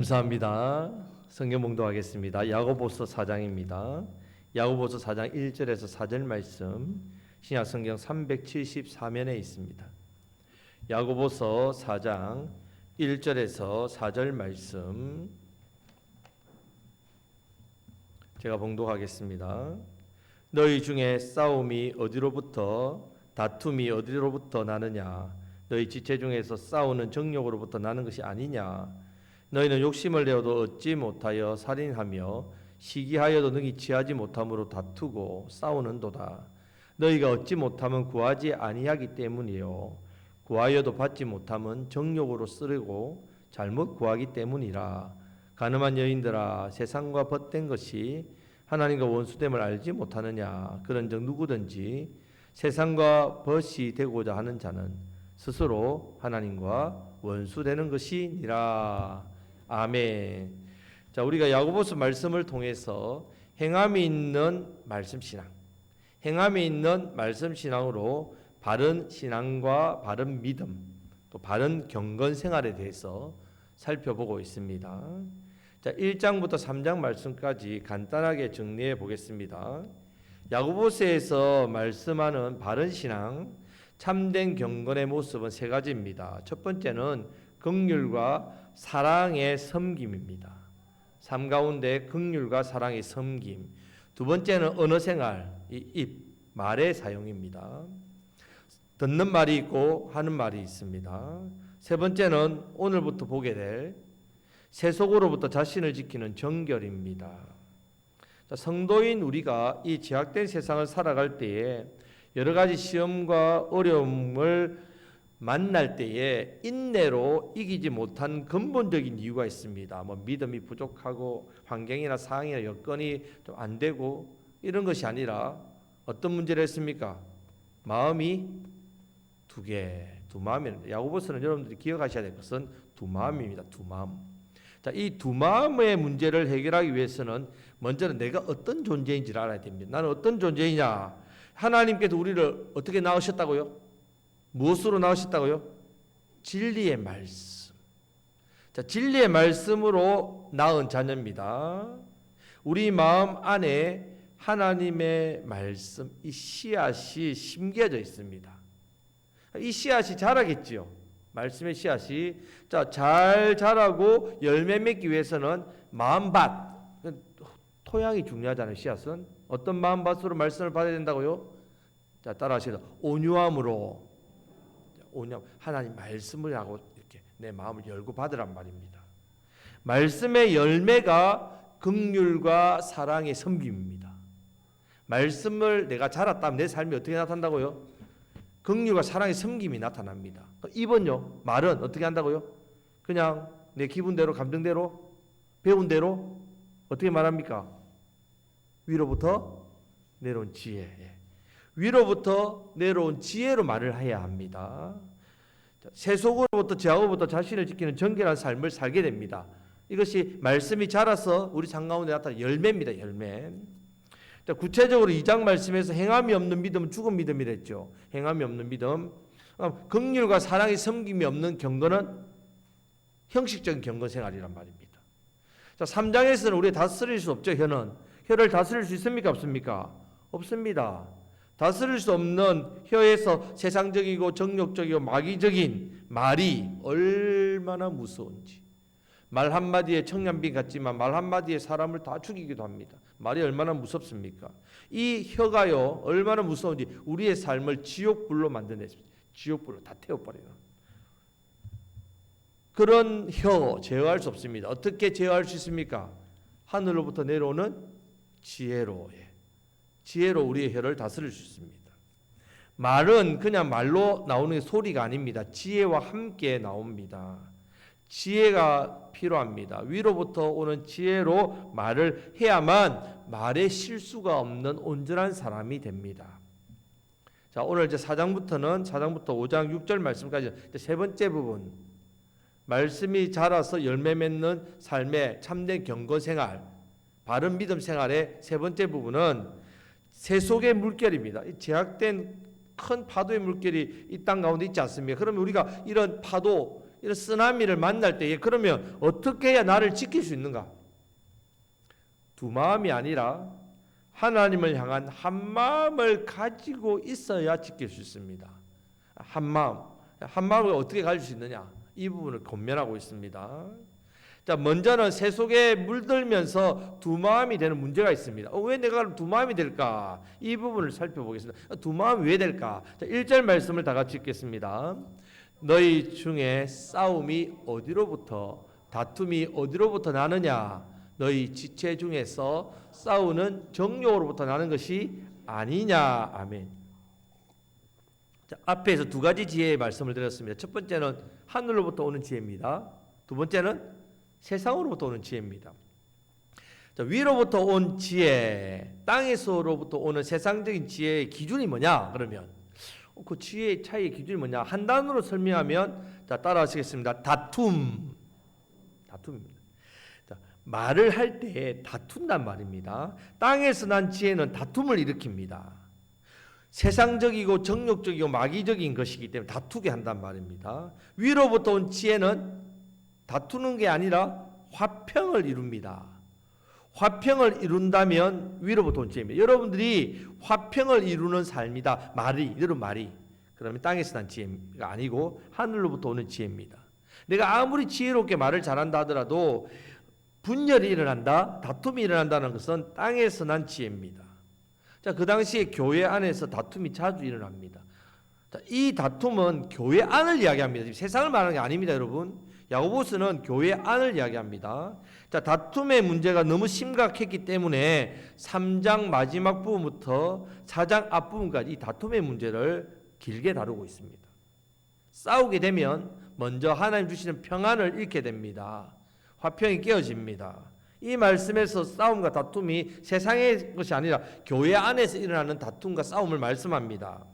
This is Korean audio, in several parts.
감사합니다. 성경 봉독하겠습니다. 야고보서 4장입니다. 야고보서 4장 1절에서 4절 말씀 신약 성경 374면에 있습니다. 야고보서 4장 1절에서 4절 말씀 제가 봉독하겠습니다. 너희 중에 싸움이 어디로부터 다툼이 어디로부터 나느냐? 너희 지체 중에서 싸우는 정욕으로부터 나는 것이 아니냐? 너희는 욕심을 내어도 얻지 못하여 살인하며 시기하여도 능히 취하지 못함으로 다투고 싸우는도다. 너희가 얻지 못하면 구하지 아니하기 때문이요 구하여도 받지 못하면 정욕으로 쓰려고 잘못 구하기 때문이라. 가늠한 여인들아, 세상과 벗된 것이 하나님과 원수됨을 알지 못하느냐? 그런즉 누구든지 세상과 벗이 되고자 하는 자는 스스로 하나님과 원수되는 것이니라. 아멘. 자, 우리가 야고보서 말씀을 통해서 행함이 있는 말씀 신앙, 행함이 있는 말씀 신앙으로 바른 신앙과 바른 믿음, 또 바른 경건 생활에 대해서 살펴보고 있습니다. 자, 1장부터 3장 말씀까지 간단하게 정리해 보겠습니다. 야고보서에서 말씀하는 바른 신앙, 참된 경건의 모습은 세 가지입니다. 첫 번째는 긍휼과 사랑의 섬김입니다. 삶 가운데 긍휼과 사랑의 섬김. 두 번째는 언어 생활, 입, 말의 사용입니다. 듣는 말이 있고 하는 말이 있습니다. 세 번째는 오늘부터 보게 될 세속으로부터 자신을 지키는 정결입니다. 성도인 우리가 이 제약된 세상을 살아갈 때에 여러 가지 시험과 어려움을 만날 때에 인내로 이기지 못한 근본적인 이유가 있습니다. 믿음이 부족하고 환경이나 상황이나 여건이 좀 안 되고 이런 것이 아니라 어떤 문제를 했습니까? 마음이 두 마음입니다. 야고보서는 여러분들이 기억하셔야 될 것은 두 마음입니다. 두 마음. 자, 이 두 마음의 문제를 해결하기 위해서는 먼저는 내가 어떤 존재인지를 알아야 됩니다. 나는 어떤 존재이냐? 하나님께서 우리를 어떻게 낳으셨다고요? 무엇으로 낳으셨다고요? 진리의 말씀. 자, 진리의 말씀으로 낳은 자녀입니다. 우리 마음 안에 하나님의 말씀, 이 씨앗이 심겨져 있습니다. 이 씨앗이 자라겠지요. 말씀의 씨앗이 잘 자라고 열매 맺기 위해서는 마음밭, 토양이 중요하잖아요. 씨앗은 어떤 마음밭으로 말씀을 받아야 된다고요? 자, 따라하시죠. 온유함으로. 하나님 말씀을 하고 이렇게 내 마음을 열고 받으란 말입니다. 말씀의 열매가 긍휼과 사랑의 섬김입니다. 말씀을 내가 자랐다면 내 삶이 어떻게 나타난다고요? 긍휼과 사랑의 섬김이 나타납니다. 입은요, 말은 어떻게 한다고요? 그냥 내 기분대로, 감정대로, 배운 대로 어떻게 말합니까? 위로부터 내려온 지혜. 위로부터 내려온 지혜로 말을 해야 합니다. 세속으로부터 죄악으로부터 자신을 지키는 정결한 삶을 살게 됩니다. 이것이 말씀이 자라서 우리 삶 가운데 나타나는 열매입니다. 열매. 구체적으로 2장 말씀에서 행함이 없는 믿음은 죽은 믿음이랬죠. 행함이 없는 믿음. 긍휼과 사랑의 섬김이 없는 경건은 형식적인 경건 생활이란 말입니다. 자, 3장에서는 우리 다스릴 수 없죠. 혀를 다스릴 수 있습니까? 없습니까? 없습니다. 다스릴 수 없는 혀에서 세상적이고 정욕적이고 마귀적인 말이 얼마나 무서운지. 말 한마디에 청량빈 같지만 말 한마디에 사람을 다 죽이기도 합니다. 말이 얼마나 무섭습니까? 이 혀가요 얼마나 무서운지 우리의 삶을 지옥불로 만드냈습니다. 지옥불로 다 태워버려요. 그런 혀 제어할 수 없습니다. 어떻게 제어할 수 있습니까? 하늘로부터 내려오는 지혜로 우리의 혀를 다스릴 수 있습니다. 말은 그냥 말로 나오는 소리가 아닙니다. 지혜와 함께 나옵니다. 지혜가 필요합니다. 위로부터 오는 지혜로 말을 해야만 말에 실수가 없는 온전한 사람이 됩니다. 자, 오늘 이제 4장부터 5장 6절 말씀까지 세 번째 부분, 말씀이 자라서 열매 맺는 삶의 참된 경건 생활, 바른 믿음 생활의 세 번째 부분은 세속의 물결입니다. 제약된 큰 파도의 물결이 이 땅 가운데 있지 않습니까? 그러면 우리가 이런 파도, 이런 쓰나미를 만날 때 그러면 어떻게 해야 나를 지킬 수 있는가? 두 마음이 아니라 하나님을 향한 한 마음을 가지고 있어야 지킬 수 있습니다. 한 마음을 어떻게 가질 수 있느냐? 이 부분을 권면하고 있습니다. 자, 먼저는 새 속에 물들면서 두 마음이 되는 문제가 있습니다. 왜 내가 두 마음이 될까? 이 부분을 살펴보겠습니다. 두 마음이 왜 될까? 자, 1절 말씀을 다 같이 읽겠습니다. 너희 중에 싸움이 어디로부터, 다툼이 어디로부터 나느냐? 너희 지체 중에서 싸우는 정욕으로부터 나는 것이 아니냐. 아멘. 자, 앞에서 두 가지 지혜의 말씀을 드렸습니다. 첫 번째는 하늘로부터 오는 지혜입니다. 두 번째는 세상으로부터 오는 지혜입니다. 자, 위로부터 온 지혜, 땅에서로부터 오는 세상적인 지혜의 기준이 뭐냐? 그러면 그 지혜의 차이의 기준이 뭐냐? 한 단어로 설명하면, 자, 따라하시겠습니다. 다툼입니다. 자, 말을 할 때 다툰단 말입니다. 땅에서 난 지혜는 다툼을 일으킵니다. 세상적이고 정욕적이고 마귀적인 것이기 때문에 다투게 한단 말입니다. 위로부터 온 지혜는 다투는 게 아니라 화평을 이룹니다. 화평을 이룬다면 위로부터 온 지혜입니다. 여러분들이 화평을 이루는 삶이다. 여러분 말이. 그러면 땅에서 난 지혜가 아니고 하늘로부터 오는 지혜입니다. 내가 아무리 지혜롭게 말을 잘한다 하더라도 분열이 일어난다, 다툼이 일어난다는 것은 땅에서 난 지혜입니다. 자, 그 당시에 교회 안에서 다툼이 자주 일어납니다. 자, 이 다툼은 교회 안을 이야기합니다. 지금 세상을 말하는 게 아닙니다, 여러분. 야고보서는 교회 안을 이야기합니다. 자, 다툼의 문제가 너무 심각했기 때문에 3장 마지막 부분부터 4장 앞부분까지 이 다툼의 문제를 길게 다루고 있습니다. 싸우게 되면 먼저 하나님 주시는 평안을 잃게 됩니다. 화평이 깨어집니다. 이 말씀에서 싸움과 다툼이 세상의 것이 아니라 교회 안에서 일어나는 다툼과 싸움을 말씀합니다.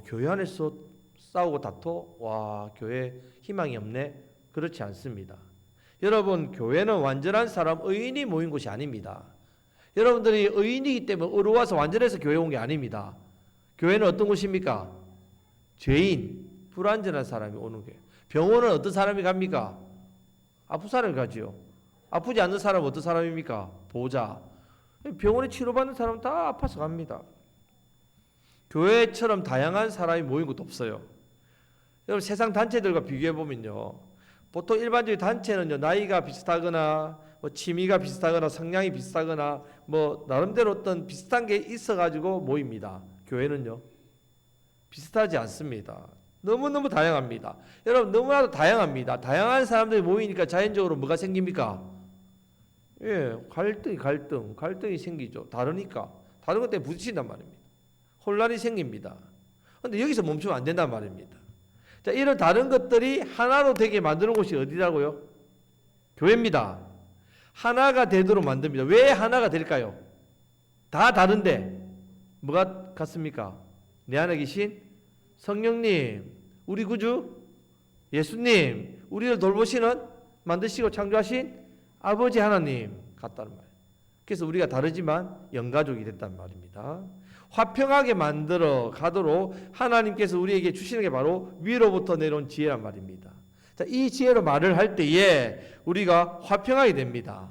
교회 안에서 싸우고 다퉈? 와, 교회 희망이 없네? 그렇지 않습니다. 여러분, 교회는 완전한 사람, 의인이 모인 곳이 아닙니다. 여러분들이 의인이기 때문에 의로워서 완전해서 교회 온 게 아닙니다. 교회는 어떤 곳입니까? 죄인, 불완전한 사람이 오는 거예요. 병원은 어떤 사람이 갑니까? 아픈 사람이 가지요. 아프지 않는 사람은 어떤 사람입니까? 보호자. 병원에 치료받는 사람은 다 아파서 갑니다. 교회처럼 다양한 사람이 모인 것도 없어요. 여러분, 세상 단체들과 비교해 보면요, 보통 일반적인 단체는요, 나이가 비슷하거나 뭐 취미가 비슷하거나 성향이 비슷하거나 뭐 나름대로 어떤 비슷한 게 있어가지고 모입니다. 교회는요, 비슷하지 않습니다. 너무너무 다양합니다. 여러분, 너무나도 다양합니다. 다양한 사람들이 모이니까 자연적으로 뭐가 생깁니까? 갈등이 생기죠. 다르니까. 다른 것 때문에 부딪힌단 말입니다. 혼란이 생깁니다. 그런데 여기서 멈추면 안 된단 말입니다. 자, 이런 다른 것들이 하나로 되게 만드는 곳이 어디라고요? 교회입니다. 하나가 되도록 만듭니다. 왜 하나가 될까요? 다 다른데 뭐가 같습니까? 내 안에 계신 성령님, 우리 구주 예수님, 우리를 돌보시는, 만드시고 창조하신 아버지 하나님 같다는 말이에요. 그래서 우리가 다르지만 영가족이 됐단 말입니다. 화평하게 만들어 가도록 하나님께서 우리에게 주시는 게 바로 위로부터 내려온 지혜란 말입니다. 자, 이 지혜로 말을 할 때에 우리가 화평하게 됩니다.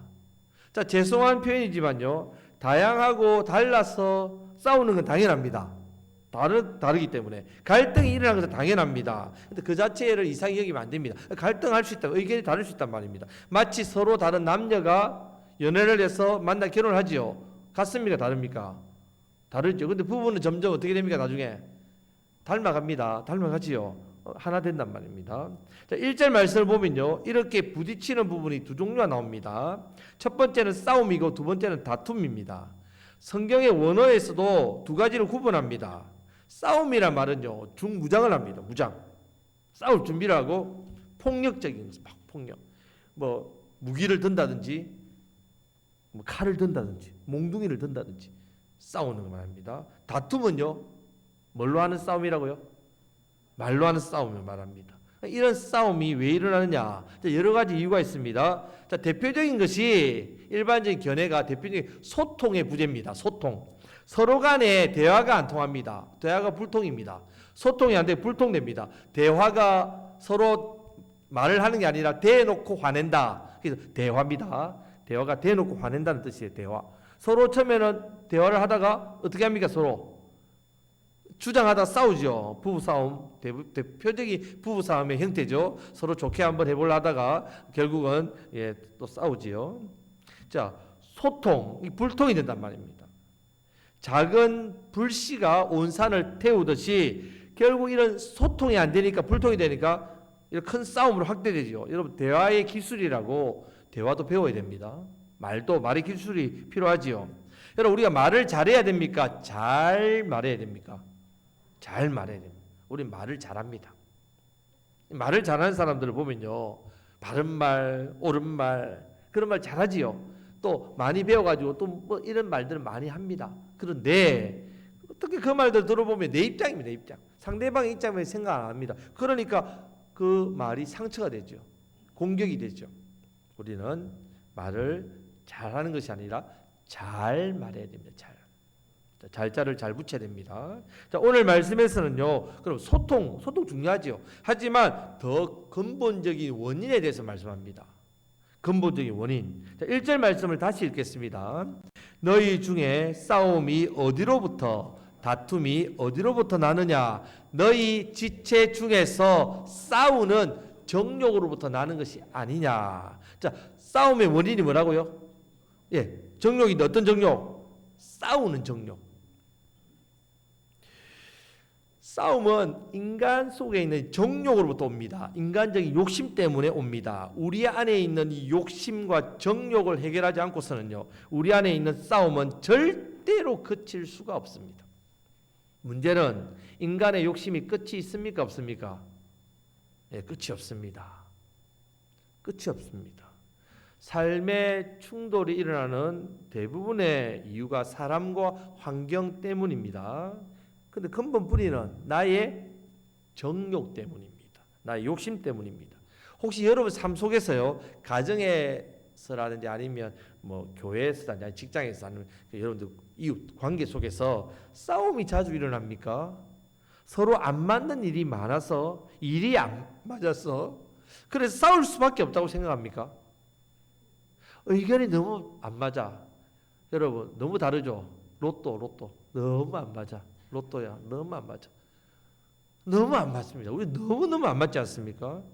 자, 죄송한 표현이지만요, 다양하고 달라서 싸우는 건 당연합니다. 다르기 때문에 갈등이 일어나는 것은 당연합니다. 근데 그 자체를 이상히 여기면 안 됩니다. 갈등할 수 있다, 의견이 다를 수 있단 말입니다. 마치 서로 다른 남녀가 연애를 해서 만나 결혼을 하지요. 같습니까? 다릅니까? 다르죠. 근데 부부는 점점 어떻게 됩니까? 나중에 닮아가지요. 하나 된단 말입니다. 자, 1절 말씀을 보면요, 이렇게 부딪히는 부분이 두 종류가 나옵니다. 첫 번째는 싸움이고 두 번째는 다툼입니다. 성경의 원어에서도 두 가지를 구분합니다. 싸움이란 말은요, 중무장을 합니다. 무장. 싸울 준비를 하고 폭력적인 것을 막 폭력. 뭐 무기를 든다든지, 뭐 칼을 든다든지, 몽둥이를 든다든지 싸우는 걸 말합니다. 다툼은요, 뭘로 하는 싸움이라고요? 말로 하는 싸움을 말합니다. 이런 싸움이 왜 일어나느냐? 여러 가지 이유가 있습니다. 자, 대표적인 것이 일반적인 견해가 대표적인 소통의 부재입니다. 소통. 서로 간에 대화가 안 통합니다. 대화가 불통입니다. 소통이 안 되고 불통됩니다. 대화가 서로 말을 하는 게 아니라 대놓고 화낸다. 그래서 대화입니다. 대화가 대놓고 화낸다는 뜻이에요. 대화. 서로 처음에는 대화를 하다가 어떻게 합니까? 서로 주장하다 싸우죠. 부부싸움, 대표적인 부부싸움의 형태죠. 서로 좋게 한번 해보려 하다가 결국은 또 싸우지요. 자, 소통, 불통이 된단 말입니다. 작은 불씨가 온 산을 태우듯이 결국 이런 소통이 안 되니까, 불통이 되니까 이런 큰 싸움으로 확대되죠. 여러분, 대화의 기술이라고 대화도 배워야 됩니다. 말의 기술이 필요하지요. 여러분, 우리가 말을 잘해야 됩니까? 잘 말해야 됩니까? 잘 말해야 됩니다. 우리 말을 잘합니다. 말을 잘하는 사람들을 보면요, 바른 말, 옳은 말, 그런 말 잘하지요. 또 많이 배워가지고 또 뭐 이런 말들을 많이 합니다. 그런데 어떻게 그 말들 들어보면 내 입장입니다. 내 입장. 상대방의 입장에 생각 안 합니다. 그러니까 그 말이 상처가 되죠. 공격이 되죠. 우리는 말을 잘하는 것이 아니라 잘 말해야 됩니다. 잘자를 잘 붙여야 됩니다. 자, 오늘 말씀에서는요, 그럼 소통 중요하죠. 하지만 더 근본적인 원인에 대해서 말씀합니다. 근본적인 원인. 자, 1절 말씀을 다시 읽겠습니다. 너희 중에 싸움이 어디로부터, 다툼이 어디로부터 나느냐? 너희 지체 중에서 싸우는 정욕으로부터 나는 것이 아니냐? 자, 싸움의 원인이 뭐라고요? 정욕인데 어떤 정욕? 싸우는 정욕. 싸움은 인간 속에 있는 정욕으로부터 옵니다. 인간적인 욕심 때문에 옵니다. 우리 안에 있는 이 욕심과 정욕을 해결하지 않고서는요, 우리 안에 있는 싸움은 절대로 그칠 수가 없습니다. 문제는 인간의 욕심이 끝이 있습니까? 없습니까? 끝이 없습니다. 끝이 없습니다. 삶의 충돌이 일어나는 대부분의 이유가 사람과 환경 때문입니다. 근데 근본 뿌리는 나의 정욕 때문입니다. 나의 욕심 때문입니다. 혹시 여러분 삶 속에서요, 가정에서라든지 아니면 뭐 교회에서라든지 아니면 직장에서 아니면 여러분들 이웃 관계 속에서 싸움이 자주 일어납니까? 서로 안 맞는 일이 많아서, 일이 안 맞아서 그래서 싸울 수밖에 없다고 생각합니까? 의견이 너무 안 맞아. 여러분, 너무 다르죠? 로또 너무 안 맞아. 로또야 너무 안 맞아. 너무 안 맞습니다. 우리 너무너무 안 맞지 않습니까?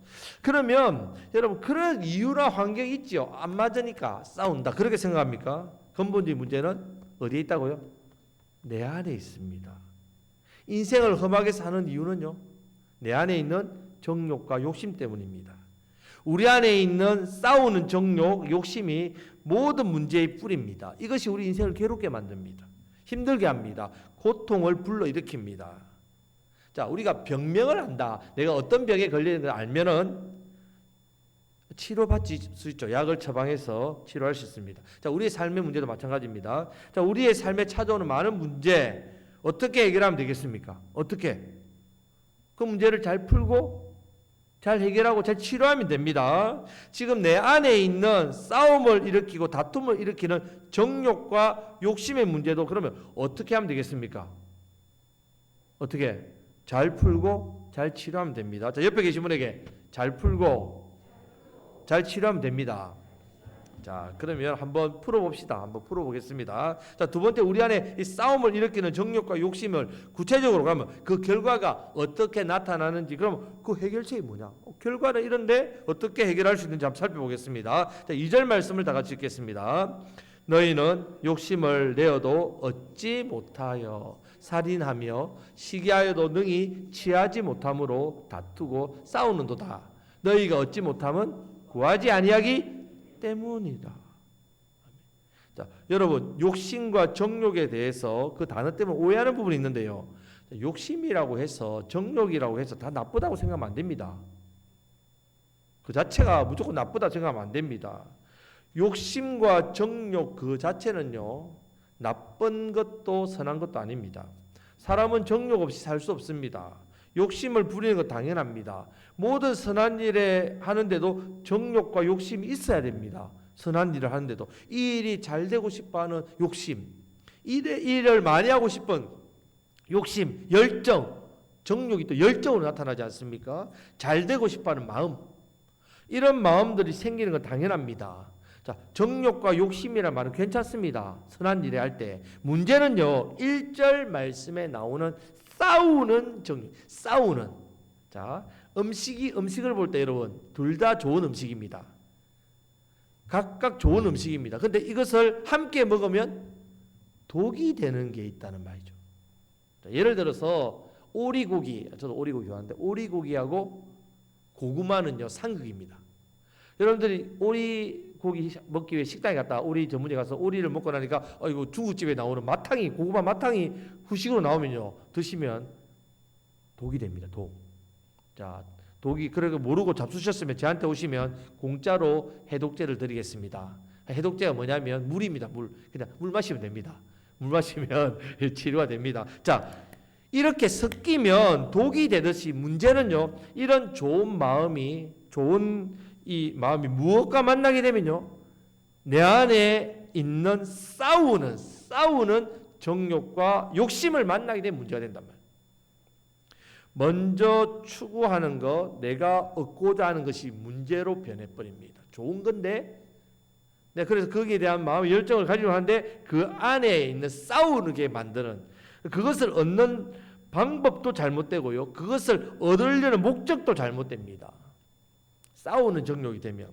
그러면 여러분, 그런 이유나 환경이 있죠. 안 맞으니까 싸운다, 그렇게 생각합니까? 근본적인 문제는 어디에 있다고요? 내 안에 있습니다. 인생을 험하게 사는 이유는요, 내 안에 있는 정욕과 욕심 때문입니다. 우리 안에 있는 싸우는 정욕, 욕심이 모든 문제의 뿌리입니다. 이것이 우리 인생을 괴롭게 만듭니다. 힘들게 합니다. 고통을 불러일으킵니다. 자, 우리가 병명을 안다. 내가 어떤 병에 걸리는 걸 알면은 치료받을 수 있죠. 약을 처방해서 치료할 수 있습니다. 자, 우리의 삶의 문제도 마찬가지입니다. 자, 우리의 삶에 찾아오는 많은 문제, 어떻게 해결하면 되겠습니까? 어떻게? 그 문제를 잘 풀고 잘 해결하고 잘 치료하면 됩니다. 지금 내 안에 있는 싸움을 일으키고 다툼을 일으키는 정욕과 욕심의 문제도 그러면 어떻게 하면 되겠습니까? 어떻게? 잘 풀고 잘 치료하면 됩니다. 자, 옆에 계신 분에게 잘 풀고 잘 치료하면 됩니다. 자, 그러면 한번 풀어봅시다. 한번 풀어보겠습니다. 자, 두 번째, 우리 안에 이 싸움을 일으키는 정욕과 욕심을 구체적으로 가면 그 결과가 어떻게 나타나는지, 그럼 그 해결책이 뭐냐? 결과는 이런데 어떻게 해결할 수 있는지 한번 살펴보겠습니다. 자, 2절 말씀을 다 같이 읽겠습니다. 너희는 욕심을 내어도 얻지 못하여 살인하며 시기하여도 능히 취하지 못함으로 다투고 싸우는도다. 너희가 얻지 못함은 구하지 아니하기 때문이다. 자, 여러분, 욕심과 정욕에 대해서 그 단어 때문에 오해하는 부분이 있는데요. 욕심이라고 해서, 정욕이라고 해서 다 나쁘다고 생각하면 안 됩니다. 그 자체가 무조건 나쁘다 생각하면 안 됩니다. 욕심과 정욕 그 자체는요, 나쁜 것도 선한 것도 아닙니다. 사람은 정욕 없이 살 수 없습니다. 욕심을 부리는 것 당연합니다. 모든 선한 일에 하는데도 정욕과 욕심이 있어야 됩니다. 선한 일을 하는데도 이 일이 잘 되고 싶어하는 욕심, 일을 많이 하고 싶은 욕심, 열정, 정욕이 또 열정으로 나타나지 않습니까? 잘 되고 싶어하는 마음, 이런 마음들이 생기는 건 당연합니다. 자, 정욕과 욕심이란 말은 괜찮습니다. 선한 일을 할 때. 문제는요, 1절 말씀에 나오는 싸우는 정욕, 싸우는. 자, 음식을 볼 때 여러분, 둘 다 좋은 음식입니다. 각각 좋은 음식입니다. 근데 이것을 함께 먹으면 독이 되는 게 있다는 말이죠. 자, 예를 들어서 오리고기, 저도 오리고기 좋아하는데 오리고기하고 고구마는요, 상극입니다. 여러분들이 오리고기 먹기 위해 식당에 갔다 오리 전문에 가서 오리를 먹고 나니까 이거 중국집에 나오는 마탕이, 고구마 마탕이 후식으로 나오면요, 드시면 독이 됩니다. 독. 자, 독이, 그래도 모르고 잡수셨으면 저한테 오시면 공짜로 해독제를 드리겠습니다. 해독제가 뭐냐면 물입니다. 그냥 물 마시면 됩니다. 물 마시면 치료가 됩니다. 자, 이렇게 섞이면 독이 되듯이 문제는요, 이런 좋은 마음이 무엇과 만나게 되면요, 내 안에 있는 싸우는 정욕과 욕심을 만나게 되면 문제가 된단 말이에요. 먼저 추구하는 것, 내가 얻고자 하는 것이 문제로 변해버립니다. 좋은 건데, 그래서 거기에 대한 마음의 열정을 가지고 하는데 그 안에 있는 싸우게 만드는, 그것을 얻는 방법도 잘못되고요, 그것을 얻으려는 목적도 잘못됩니다. 싸우는 정욕이 되면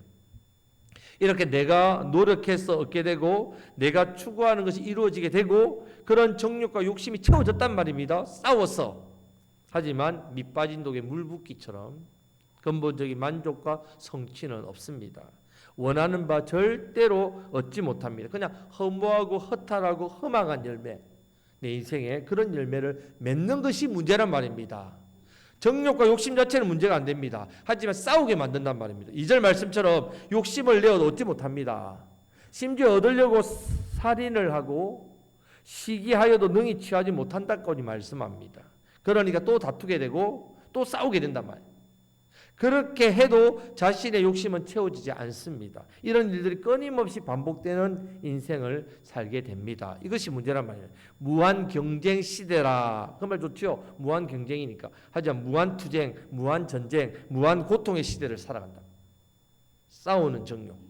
이렇게 내가 노력해서 얻게 되고 내가 추구하는 것이 이루어지게 되고 그런 정욕과 욕심이 채워졌단 말입니다. 싸워서. 하지만 밑 빠진 독에 물 붓기처럼 근본적인 만족과 성취는 없습니다. 원하는 바 절대로 얻지 못합니다. 그냥 허무하고 허탈하고 허망한 열매, 내 인생에 그런 열매를 맺는 것이 문제란 말입니다. 정욕과 욕심 자체는 문제가 안 됩니다. 하지만 싸우게 만든단 말입니다. 2절 말씀처럼 욕심을 내어도 얻지 못합니다. 심지어 얻으려고 살인을 하고 시기하여도 능히 취하지 못한다까지 말씀합니다. 그러니까 또 다투게 되고 또 싸우게 된단 말이에요. 그렇게 해도 자신의 욕심은 채워지지 않습니다. 이런 일들이 끊임없이 반복되는 인생을 살게 됩니다. 이것이 문제란 말이에요. 무한 경쟁 시대라. 그 말 좋죠? 무한 경쟁이니까. 하지만 무한 투쟁, 무한 전쟁, 무한 고통의 시대를 살아간다. 싸우는 정욕.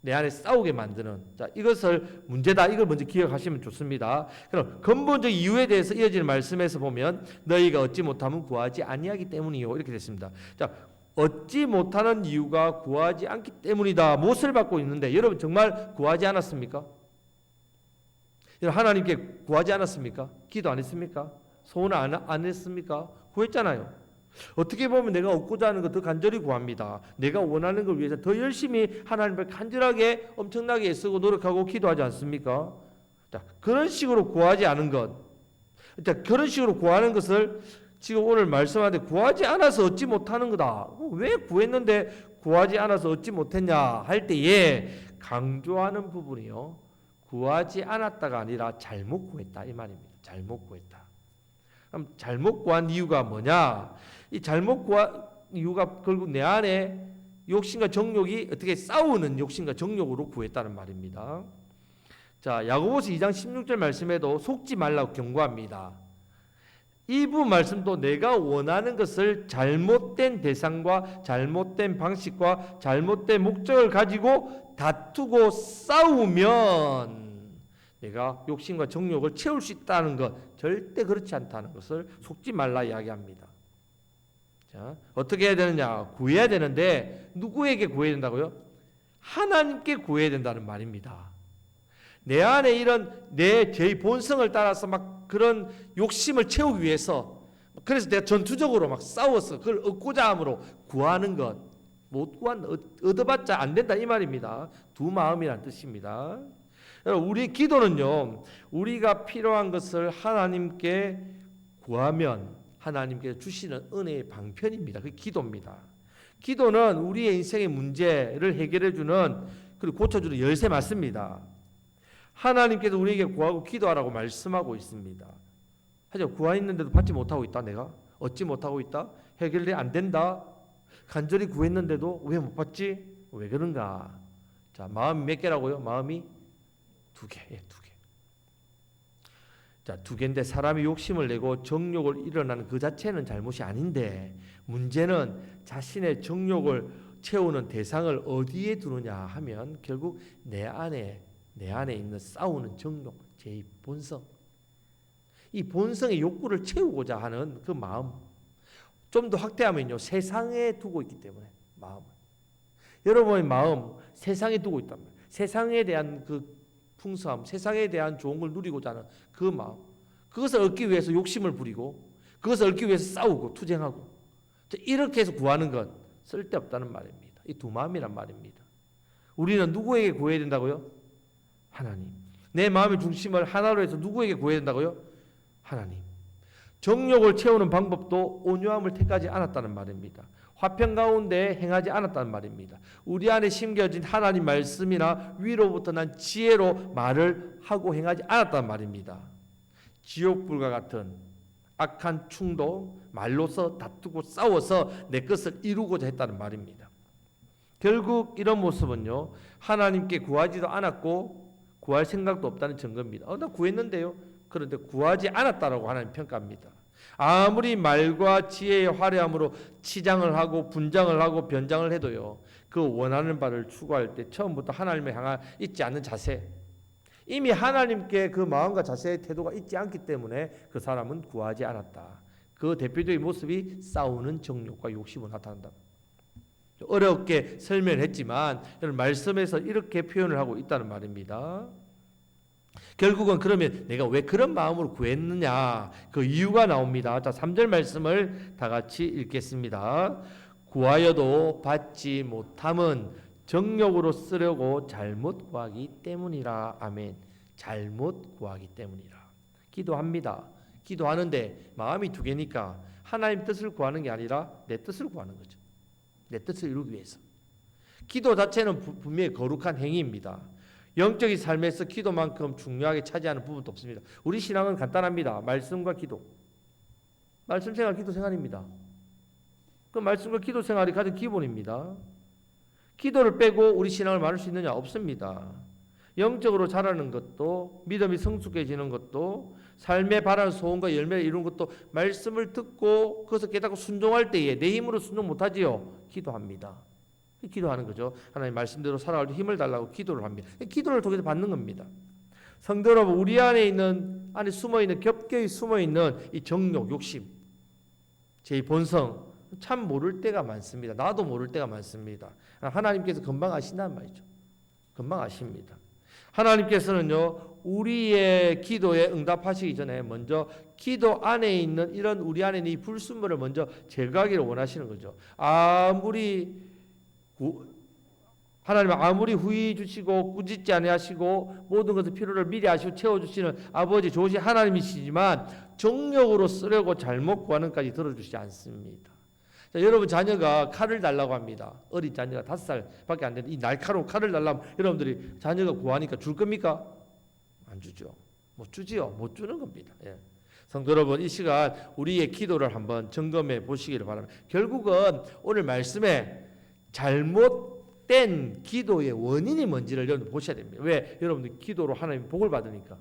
내 안에 싸우게 만드는, 자, 이것을 문제다. 이걸 먼저 기억하시면 좋습니다. 그럼 근본적 이유에 대해서 이어지는 말씀에서 보면 너희가 얻지 못하면 구하지 아니하기 때문이요, 이렇게 됐습니다. 자, 얻지 못하는 이유가 구하지 않기 때문이다. 무엇을 받고 있는데 여러분 정말 구하지 않았습니까? 여러분 하나님께 구하지 않았습니까? 기도 안 했습니까? 소원 안 했습니까? 구했잖아요. 어떻게 보면 내가 얻고자 하는 것 더 간절히 구합니다. 내가 원하는 걸 위해서 더 열심히 하나님을 간절하게 엄청나게 애쓰고 노력하고 기도하지 않습니까? 자, 그런 식으로 구하지 않은 것, 자, 그런 식으로 구하는 것을 지금 오늘 말씀하는데 구하지 않아서 얻지 못하는 거다. 왜 구했는데 구하지 않아서 얻지 못했냐 할 때에 강조하는 부분이요, 구하지 않았다가 아니라 잘못 구했다 이 말입니다. 잘못 구했다. 그럼 잘못 구한 이유가 뭐냐? 이 잘못 구한 이유가 결국 내 안에 욕심과 정욕이 어떻게 싸우는 욕심과 정욕으로 구했다는 말입니다. 자, 야고보서 2장 16절 말씀에도 속지 말라고 경고합니다. 이 부분 말씀도 내가 원하는 것을 잘못된 대상과 잘못된 방식과 잘못된 목적을 가지고 다투고 싸우면 내가 욕심과 정욕을 채울 수 있다는 것, 절대 그렇지 않다는 것을 속지 말라 이야기합니다. 자, 어떻게 해야 되느냐? 구해야 되는데 누구에게 구해야 된다고요? 하나님께 구해야 된다는 말입니다. 내 안에 이런 내 죄의 본성을 따라서 막 그런 욕심을 채우기 위해서, 그래서 내가 전투적으로 막 싸워서 그걸 얻고자 함으로 구하는 것, 못 얻어봤자 안 된다 이 말입니다. 두 마음이란 뜻입니다. 우리 기도는요, 우리가 필요한 것을 하나님께 구하면 하나님께서 주시는 은혜의 방편입니다. 그게 기도입니다. 기도는 우리의 인생의 문제를 해결해주는, 그리고 고쳐주는 열쇠 맞습니다. 하나님께서 우리에게 구하고 기도하라고 말씀하고 있습니다. 하지만 구하였는데도 받지 못하고 있다. 내가 얻지 못하고 있다. 해결이 안 된다. 간절히 구했는데도 왜 못 받지? 왜 그런가? 자, 마음이 몇 개라고요? 마음이 두 개. 자, 두 개인데 사람이 욕심을 내고 정욕을 일어나는 그 자체는 잘못이 아닌데 문제는 자신의 정욕을 채우는 대상을 어디에 두느냐 하면 결국 내 안에 있는 싸우는 정욕, 제 본성, 이 본성의 욕구를 채우고자 하는 그 마음, 좀 더 확대하면요, 세상에 두고 있기 때문에 마음을, 여러분의 마음 세상에 두고 있단 말이에요. 세상에 대한 그 풍성함, 세상에 대한 좋은 걸 누리고자 하는 그 마음, 그것을 얻기 위해서 욕심을 부리고 그것을 얻기 위해서 싸우고 투쟁하고, 이렇게 해서 구하는 건 쓸데없다는 말입니다. 이 두 마음이란 말입니다. 우리는 누구에게 구해야 된다고요? 하나님. 내 마음의 중심을 하나로 해서 누구에게 구해야 된다고요? 하나님. 정욕을 채우는 방법도 온유함을 택하지 않았다는 말입니다. 화평 가운데 행하지 않았다는 말입니다. 우리 안에 심겨진 하나님 말씀이나 위로부터 난 지혜로 말을 하고 행하지 않았다는 말입니다. 지옥불과 같은 악한 충동, 말로서 다투고 싸워서 내 것을 이루고자 했다는 말입니다. 결국 이런 모습은요, 하나님께 구하지도 않았고 구할 생각도 없다는 증거입니다. 나 구했는데요. 그런데 구하지 않았다라고 하나님 평가합니다. 아무리 말과 지혜의 화려함으로 치장을 하고 분장을 하고 변장을 해도요, 그 원하는 바를 추구할 때 처음부터 하나님을 향해 있지 않는 자세, 이미 하나님께 그 마음과 자세의 태도가 있지 않기 때문에 그 사람은 구하지 않았다. 그 대표적인 모습이 싸우는 정욕과 욕심으로 나타난다. 어렵게 설명했지만 말씀에서 이렇게 표현을 하고 있다는 말입니다. 결국은 그러면 내가 왜 그런 마음으로 구했느냐, 그 이유가 나옵니다. 자, 3절 말씀을 다 같이 읽겠습니다. 구하여도 받지 못함은 정욕으로 쓰려고 잘못 구하기 때문이라. 아멘. 잘못 구하기 때문이라. 기도합니다. 기도하는데 마음이 두 개니까 하나님 뜻을 구하는 게 아니라 내 뜻을 구하는 거죠. 내 뜻을 이루기 위해서. 기도 자체는 분명히 거룩한 행위입니다. 영적인 삶에서 기도만큼 중요하게 차지하는 부분도 없습니다. 우리 신앙은 간단합니다. 말씀과 기도. 말씀 생활, 기도 생활입니다. 그 말씀과 기도 생활이 가장 기본입니다. 기도를 빼고 우리 신앙을 말할 수 있느냐? 없습니다. 영적으로 자라는 것도, 믿음이 성숙해지는 것도, 삶의 바라는 소원과 열매를 이루는 것도 말씀을 듣고 그것을 깨닫고 순종할 때에, 내 힘으로 순종 못하지요. 기도합니다. 기도하는 거죠. 하나님 말씀대로 살아갈 때 힘을 달라고 기도를 합니다. 기도를 통해서 받는 겁니다. 성도 여러분, 우리 안에 숨어있는, 겹겹이 숨어있는 이 정욕, 욕심, 제 본성, 참 모를 때가 많습니다. 나도 모를 때가 많습니다. 하나님께서 금방 아신다는 말이죠. 금방 아십니다. 하나님께서는요, 우리의 기도에 응답하시기 전에 먼저 기도 안에 있는 이런 우리 안에 있는 이 불순물을 먼저 제거하기를 원하시는 거죠. 하나님은 아무리 후히 주시고 꾸짖지 아니하시고 모든 것의 필요를 미리 아시고 채워주시는 아버지 좋으신 하나님이시지만 정욕으로 쓰려고 잘못 구하는까지 들어주시지 않습니다. 자, 여러분 자녀가 칼을 달라고 합니다. 어린 자녀가 5살밖에 안 되는데 이 날카로운 칼을 달라면 여러분들이 자녀가 구하니까 줄 겁니까? 안 주죠. 못 주지요. 못 주는 겁니다. 예. 성도 여러분, 이 시간 우리의 기도를 한번 점검해 보시기를 바랍니다. 결국은 오늘 말씀에 잘못된 기도의 원인이 뭔지를 여러분 보셔야 됩니다. 왜? 여러분들 기도로 하나님 복을 받으니까,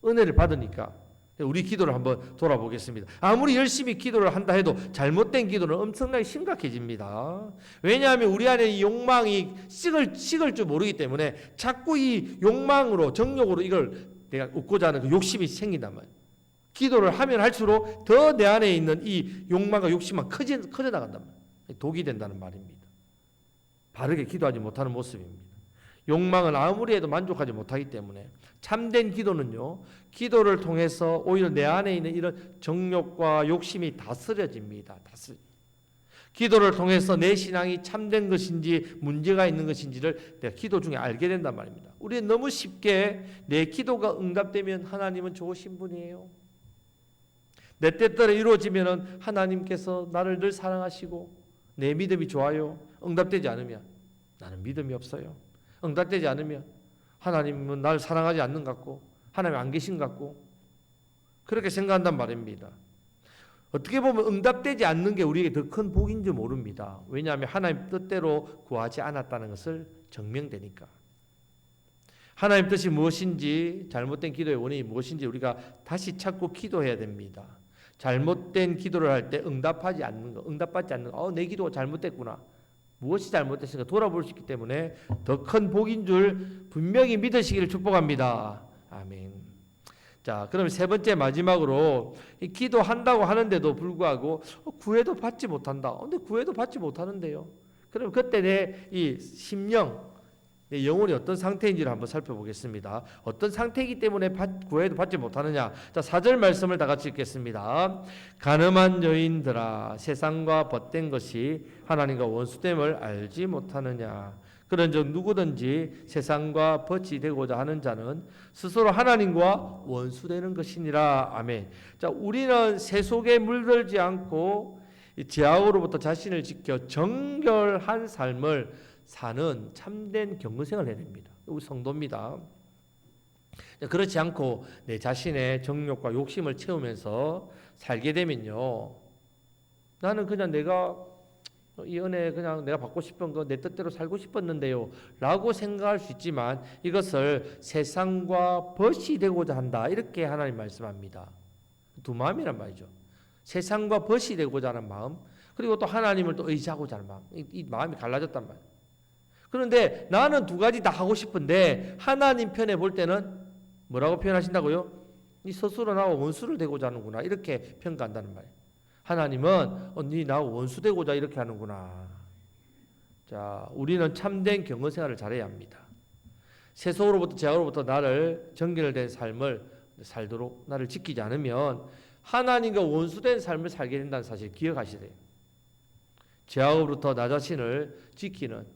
은혜를 받으니까. 우리 기도를 한번 돌아보겠습니다. 아무리 열심히 기도를 한다 해도 잘못된 기도는 엄청나게 심각해집니다. 왜냐하면 우리 안에 이 욕망이 식을 줄 모르기 때문에 자꾸 이 욕망으로, 정욕으로 이걸 내가 얻고자 하는 그 욕심이 생긴단 말이에요. 기도를 하면 할수록 더 내 안에 있는 이 욕망과 욕심만 커져 나간단 말이에요. 독이 된다는 말입니다. 바르게 기도하지 못하는 모습입니다. 욕망은 아무리 해도 만족하지 못하기 때문에 참된 기도는요, 기도를 통해서 오히려 내 안에 있는 이런 정욕과 욕심이 다스려집니다. 기도를 통해서 내 신앙이 참된 것인지 문제가 있는 것인지를 내가 기도 중에 알게 된단 말입니다. 우리는 너무 쉽게 내 기도가 응답되면 하나님은 좋으신 분이에요. 내 뜻대로 이루어지면 하나님께서 나를 늘 사랑하시고 내 믿음이 좋아요. 응답되지 않으면 나는 믿음이 없어요. 응답되지 않으면 하나님은 나를 사랑하지 않는 것 같고 하나님 안 계신 것 같고 그렇게 생각한단 말입니다. 어떻게 보면 응답되지 않는 게 우리에게 더 큰 복인지 모릅니다. 왜냐하면 하나님 뜻대로 구하지 않았다는 것을 증명되니까. 하나님 뜻이 무엇인지, 잘못된 기도의 원인이 무엇인지 우리가 다시 찾고 기도해야 됩니다. 잘못된 기도를 할 때 응답받지 않는 거, 내 기도가 잘못됐구나. 무엇이 잘못됐을까 돌아볼 수 있기 때문에 더 큰 복인 줄 분명히 믿으시기를 축복합니다. 아멘. 자, 그럼 세 번째 마지막으로 이 기도한다고 하는데도 불구하고 구해도 받지 못한다. 근데 구해도 받지 못하는데요. 그럼 그때 내 이 심령, 내 영혼이 어떤 상태인지를 한번 살펴보겠습니다. 어떤 상태이기 때문에 구해도 받지 못하느냐. 자, 4절 말씀을 다 같이 읽겠습니다. 가늠한 여인들아, 세상과 벗된 것이 하나님과 원수됨을 알지 못하느냐. 그런즉 누구든지 세상과 벗이 되고자 하는 자는 스스로 하나님과 원수되는 것이니라. 아멘. 자, 우리는 세속에 물들지 않고 죄악으로부터 자신을 지켜 정결한 삶을 사는 참된 경건생활을 해야 됩니다. 우리 성도입니다. 그렇지 않고 내 자신의 정욕과 욕심을 채우면서 살게 되면요, 나는 그냥 내가 이 은혜 그냥 내가 받고 싶은 거 내 뜻대로 살고 싶었는데요 라고 생각할 수 있지만 이것을 세상과 벗이 되고자 한다, 이렇게 하나님 말씀합니다. 두 마음이란 말이죠. 세상과 벗이 되고자 하는 마음, 그리고 또 하나님을 또 의지하고자 하는 마음, 이 마음이 갈라졌단 말이에요. 그런데 나는 두 가지 다 하고 싶은데 하나님 편에 볼 때는 뭐라고 표현하신다고요? 네 스스로 나와 원수를 되고자 하는구나, 이렇게 평가한다는 말이에요. 하나님은 네 나와 원수 되고자 이렇게 하는구나. 자, 우리는 참된 경건생활을 잘해야 합니다. 세속으로부터 죄악으로부터 나를 정결된 삶을 살도록 나를 지키지 않으면 하나님과 원수된 삶을 살게 된다는 사실 기억하셔야 돼요. 죄악으로부터 나 자신을 지키는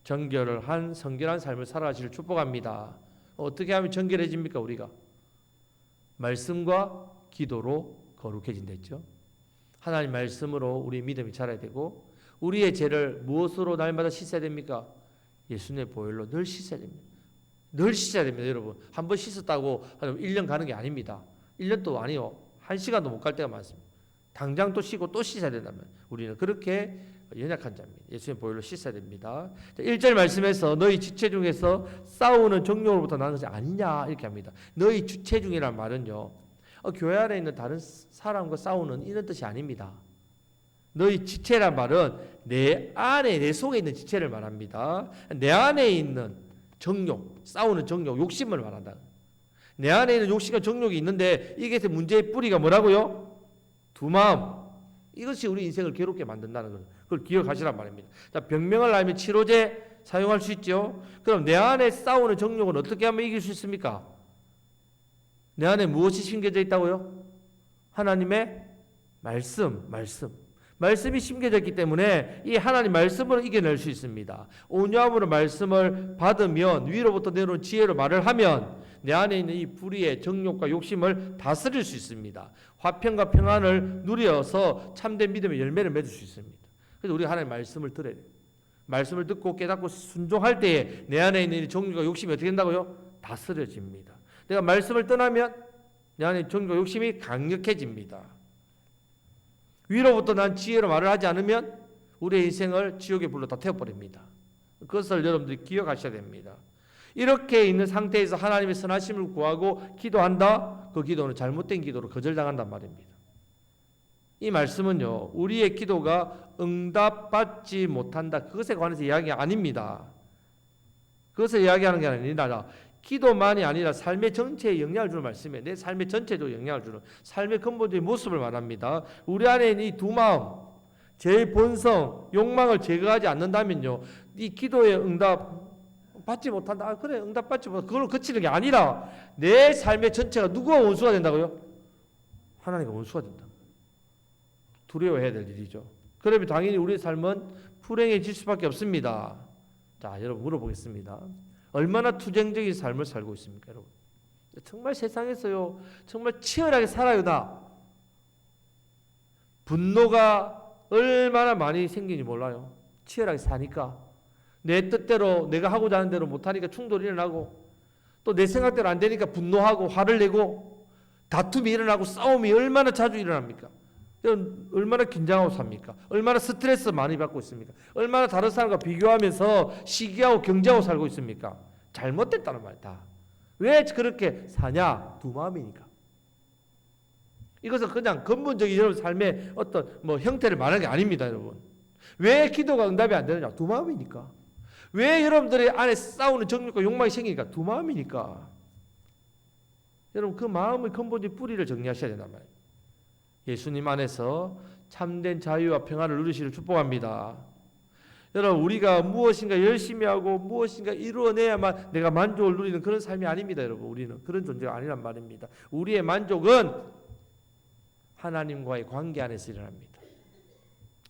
정결을 한 성결한 삶을 살아가시길 축복합니다. 어떻게 하면 정결해집니까? 우리가 말씀과 기도로 거룩해진다 했죠. 하나님 말씀으로 우리 믿음이 자라야 되고, 우리의 죄를 무엇으로 날마다 씻어야 됩니까? 예수님의 보혈로 늘 씻어야 됩니다. 늘 씻어야 됩니다. 여러분, 한 번 씻었다고 1년 가는 게 아닙니다. 1년도 아니요, 1시간도 못 갈 때가 많습니다. 당장 또 씻고 또 씻어야 된다면 우리는 그렇게 연약한 자입니다. 예수님의 보혈로 씻어야 됩니다. 1절 말씀에서 너희 지체 중에서 싸우는 정욕으로부터 나는 것이 아니냐, 이렇게 합니다. 너희 주체 중이란 말은요, 교회 안에 있는 다른 사람과 싸우는 이런 뜻이 아닙니다. 너희 지체란 말은 내 안에, 내 속에 있는 지체를 말합니다. 내 안에 있는 정욕, 싸우는 정욕, 욕심을 말한다. 내 안에 있는 욕심과 정욕이 있는데 이게 문제의 뿌리가 뭐라고요? 두 마음. 이것이 우리 인생을 괴롭게 만든다는 걸, 그걸 기억하시란 말입니다. 자, 병명을 알면 치료제 사용할 수 있죠. 그럼 내 안에 싸우는 정욕은 어떻게 하면 이길 수 있습니까? 내 안에 무엇이 심겨져 있다고요? 하나님의 말씀이 심겨져 있기 때문에 이 하나님 말씀으로 이겨낼 수 있습니다. 온유함으로 말씀을 받으면, 위로부터 내려온 지혜로 말을 하면 내 안에 있는 이 불의의 정욕과 욕심을 다스릴 수 있습니다. 화평과 평안을 누려서 참된 믿음의 열매를 맺을 수 있습니다. 그래서 우리가 하나님 말씀을 들어야 돼요. 말씀을 듣고 깨닫고 순종할 때에 내 안에 있는 이 정욕과 욕심이 어떻게 된다고요? 다스려집니다. 내가 말씀을 떠나면 내 안에 정욕과 욕심이 강력해집니다. 위로부터 난 지혜로 말을 하지 않으면 우리의 인생을 지옥의 불로 다 태워버립니다. 그것을 여러분들이 기억하셔야 됩니다. 이렇게 있는 상태에서 하나님의 선하심을 구하고 기도한다? 그 기도는 잘못된 기도로 거절당한단 말입니다. 이 말씀은요, 우리의 기도가 응답받지 못한다, 그것에 관해서 이야기가 아닙니다. 그것을 이야기하는 게 아니라 기도만이 아니라 삶의 전체에 영향을 주는 말씀이에요. 내 삶의 전체도 영향을 주는 삶의 근본적인 모습을 말합니다. 우리 안에 있는 이 두 마음, 제 본성, 욕망을 제거하지 않는다면요, 이 기도의 응답 받지 못한다. 그래, 응답 받지 못한다. 그걸로 그치는 게 아니라 내 삶의 전체가 누구와 원수가 된다고요? 하나님과 원수가 된다. 두려워해야 될 일이죠. 그러면 당연히 우리의 삶은 불행해질 수밖에 없습니다. 자, 여러분 물어보겠습니다. 얼마나 투쟁적인 삶을 살고 있습니까, 여러분? 정말 세상에서요, 정말 치열하게 살아요, 나. 분노가 얼마나 많이 생기는지 몰라요. 치열하게 사니까. 내 뜻대로, 내가 하고자 하는 대로 못하니까 충돌이 일어나고, 또 내 생각대로 안 되니까 분노하고 화를 내고, 다툼이 일어나고, 싸움이 얼마나 자주 일어납니까? 얼마나 긴장하고 삽니까? 얼마나 스트레스 많이 받고 있습니까? 얼마나 다른 사람과 비교하면서 시기하고 경쟁하고 살고 있습니까? 잘못됐다는 말이다. 왜 그렇게 사냐? 두 마음이니까. 이것은 그냥 근본적인 여러분 삶의 어떤 형태를 말하는 게 아닙니다, 여러분. 왜 기도가 응답이 안 되느냐? 두 마음이니까. 왜 여러분들의 안에 싸우는 정욕과 욕망이 생기니까? 두 마음이니까. 여러분 그 마음의 근본적인 뿌리를 정리하셔야 된단 말이에요. 예수님 안에서 참된 자유와 평안을 누리시기를 축복합니다. 여러분 우리가 무엇인가 열심히 하고 무엇인가 이루어내야만 내가 만족을 누리는 그런 삶이 아닙니다. 여러분 우리는 그런 존재가 아니란 말입니다. 우리의 만족은 하나님과의 관계 안에서 일어납니다.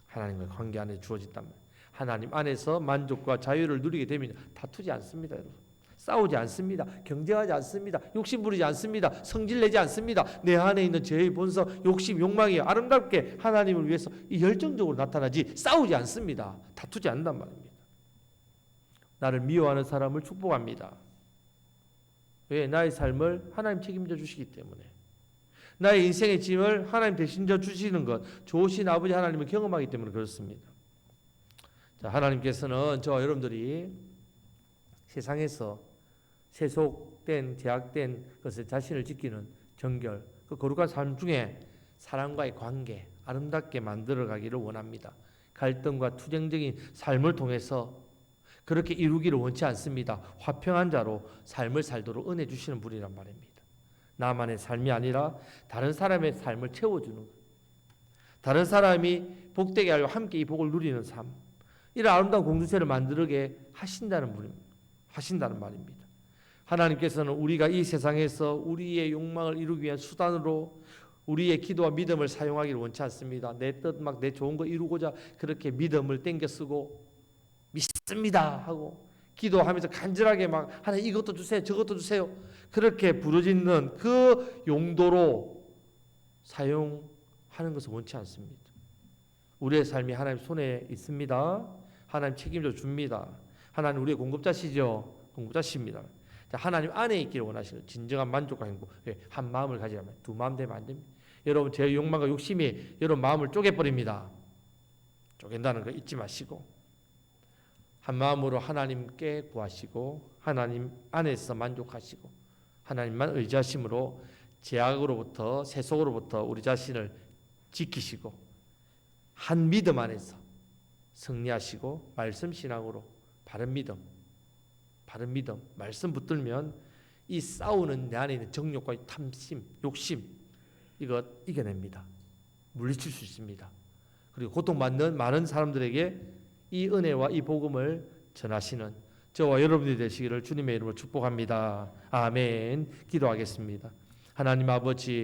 하나님과의 관계 안에 주어진단 말이에요. 하나님 안에서 만족과 자유를 누리게 되면 다투지 않습니다. 여러분. 싸우지 않습니다. 경쟁하지 않습니다. 욕심 부리지 않습니다. 성질내지 않습니다. 내 안에 있는 죄의 본성, 욕심, 욕망이 아름답게 하나님을 위해서 열정적으로 나타나지 싸우지 않습니다. 다투지 않는단 말입니다. 나를 미워하는 사람을 축복합니다. 왜? 나의 삶을 하나님 책임져 주시기 때문에. 나의 인생의 짐을 하나님 대신 져 주시는 것, 좋으신 아버지 하나님을 경험하기 때문에 그렇습니다. 자, 하나님께서는 저와 여러분들이 세상에서 세속된, 제약된 것에 자신을 지키는 정결, 그 거룩한 삶 중에 사람과의 관계, 아름답게 만들어가기를 원합니다. 갈등과 투쟁적인 삶을 통해서 그렇게 이루기를 원치 않습니다. 화평한 자로 삶을 살도록 은혜 주시는 분이란 말입니다. 나만의 삶이 아니라 다른 사람의 삶을 채워주는 것. 다른 사람이 복되게 하려 함께 이 복을 누리는 삶. 이런 아름다운 공동체를 만들게 하신다는 말입니다. 하나님께서는 우리가 이 세상에서 우리의 욕망을 이루기 위한 수단으로 우리의 기도와 믿음을 사용하기를 원치 않습니다. 내 뜻 막 내 좋은 거 이루고자 그렇게 믿음을 땡겨 쓰고 믿습니다 하고 기도하면서 간절하게 막 하나님 이것도 주세요 저것도 주세요 그렇게 부르짖는 그 용도로 사용하는 것을 원치 않습니다. 우리의 삶이 하나님 손에 있습니다. 하나님 책임져 줍니다. 하나님 우리의 공급자시죠. 공급자십니다. 하나님 안에 있기를 원하시는 진정한 만족과 행복. 한 마음을 가지려면 두 마음 되면 안 됩니다. 여러분 제 욕망과 욕심이 여러분 마음을 쪼개버립니다. 쪼갠다는 거 잊지 마시고 한 마음으로 하나님께 구하시고 하나님 안에서 만족하시고 하나님만 의지하심으로 제약으로부터 세속으로부터 우리 자신을 지키시고 한 믿음 안에서 승리하시고 말씀 신앙으로 바른 믿음 말씀 붙들면 이 싸우는 내 안에 있는 정욕과 탐심, 욕심 이거 이겨냅니다. 물리칠 수 있습니다. 그리고 고통받는 많은 사람들에게 이 은혜와 이 복음을 전하시는 저와 여러분이 되시기를 주님의 이름으로 축복합니다. 아멘. 기도하겠습니다. 하나님 아버지